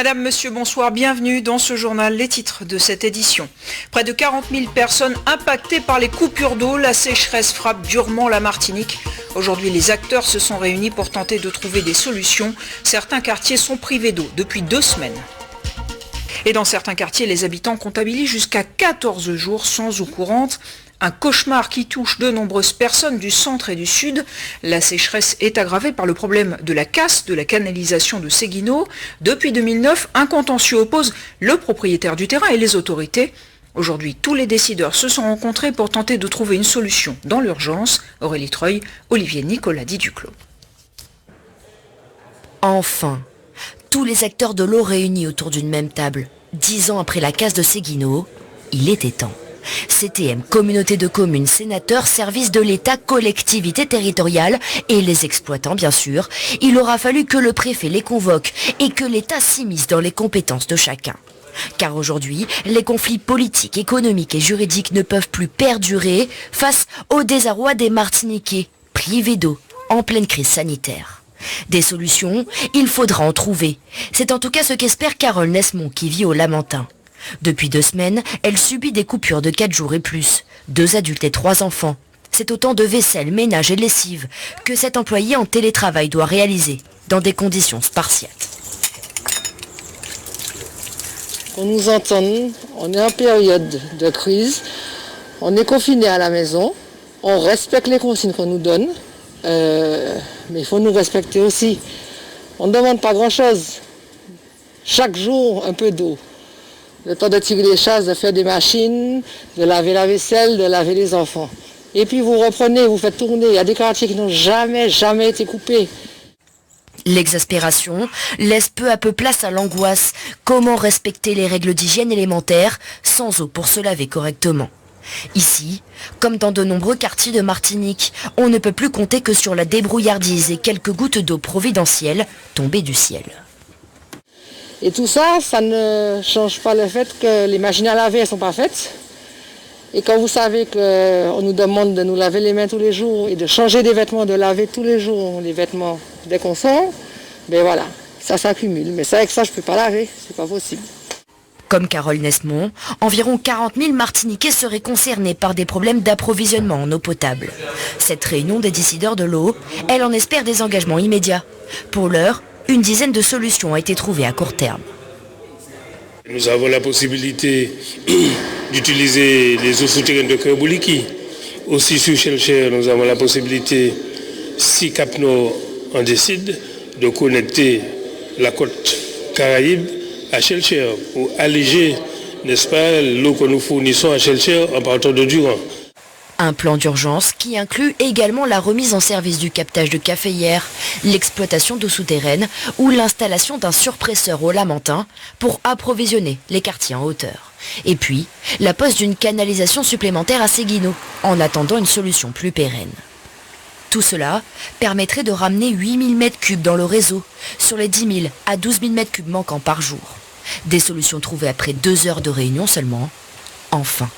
Madame, Monsieur, bonsoir, bienvenue dans ce journal. Les titres de cette édition. Près de 40 000 personnes impactées par les coupures d'eau. La sécheresse frappe durement la Martinique. Aujourd'hui, les acteurs se sont réunis pour tenter de trouver des solutions. Certains quartiers sont privés d'eau depuis 2 semaines. Et dans certains quartiers, les habitants comptabilisent jusqu'à 14 jours sans eau courante. Un cauchemar qui touche de nombreuses personnes du centre et du sud. La sécheresse est aggravée par le problème de la casse de la canalisation de Séguineau. Depuis 2009, un contentieux oppose le propriétaire du terrain et les autorités. Aujourd'hui, tous les décideurs se sont rencontrés pour tenter de trouver une solution dans l'urgence. Aurélie Treuil, Olivier Nicolas Duclos. Enfin, tous les acteurs de l'eau réunis autour d'une même table. 10 ans après la casse de Séguineau, il était temps. CTM, communauté de communes, sénateurs, services de l'État, collectivités territoriales et les exploitants bien sûr. Il aura fallu que le préfet les convoque et que l'État s'immisce dans les compétences de chacun. Car aujourd'hui, les conflits politiques, économiques et juridiques ne peuvent plus perdurer face au désarroi des Martiniquais, privés d'eau, en pleine crise sanitaire. Des solutions, il faudra en trouver. C'est en tout cas ce qu'espère Carole Nesmond qui vit au Lamentin. Depuis 2 semaines, elle subit des coupures de 4 jours et plus. 2 adultes et 3 enfants. C'est autant de vaisselle, ménage et lessive que cet employé en télétravail doit réaliser dans des conditions spartiates. On nous entend, on est en période de crise, on est confiné à la maison, on respecte les consignes qu'on nous donne, mais il faut nous respecter aussi. On ne demande pas grand-chose. Chaque jour, un peu d'eau. Le temps de tirer les chasses, de faire des machines, de laver la vaisselle, de laver les enfants. Et puis vous reprenez, vous faites tourner. Il y a des quartiers qui n'ont jamais été coupés. L'exaspération laisse peu à peu place à l'angoisse. Comment respecter les règles d'hygiène élémentaires sans eau pour se laver correctement ? Ici, comme dans de nombreux quartiers de Martinique, on ne peut plus compter que sur la débrouillardise et quelques gouttes d'eau providentielles tombées du ciel. Et tout ça, ça ne change pas le fait que les machines à laver, elles ne sont pas faites. Et quand vous savez qu'on nous demande de nous laver les mains tous les jours et de changer des vêtements, de laver tous les jours les vêtements dès qu'on sort, ben voilà, ça s'accumule. Mais ça, avec ça, je ne peux pas laver, c'est pas possible. Comme Carole Nesmond, environ 40 000 Martiniquais seraient concernés par des problèmes d'approvisionnement en eau potable. Cette réunion des décideurs de l'eau, elle en espère des engagements immédiats. Pour l'heure, une dizaine de solutions ont été trouvées à court terme. Nous avons la possibilité d'utiliser les eaux souterraines de Kerbouliki. Aussi sur Chelcher, nous avons la possibilité, si Cap Nord en décide, de connecter la côte Caraïbe à Chelcher pour alléger, n'est-ce pas, l'eau que nous fournissons à Chelcher en partant de Durand. Un plan d'urgence qui inclut également la remise en service du captage de caféières, l'exploitation d'eau souterraine ou l'installation d'un surpresseur au Lamentin pour approvisionner les quartiers en hauteur. Et puis, la pose d'une canalisation supplémentaire à Séguineau, en attendant une solution plus pérenne. Tout cela permettrait de ramener 8 000 m3 dans le réseau, sur les 10 000 à 12 000 m3 manquants par jour. Des solutions trouvées après 2 heures de réunion seulement. Enfin.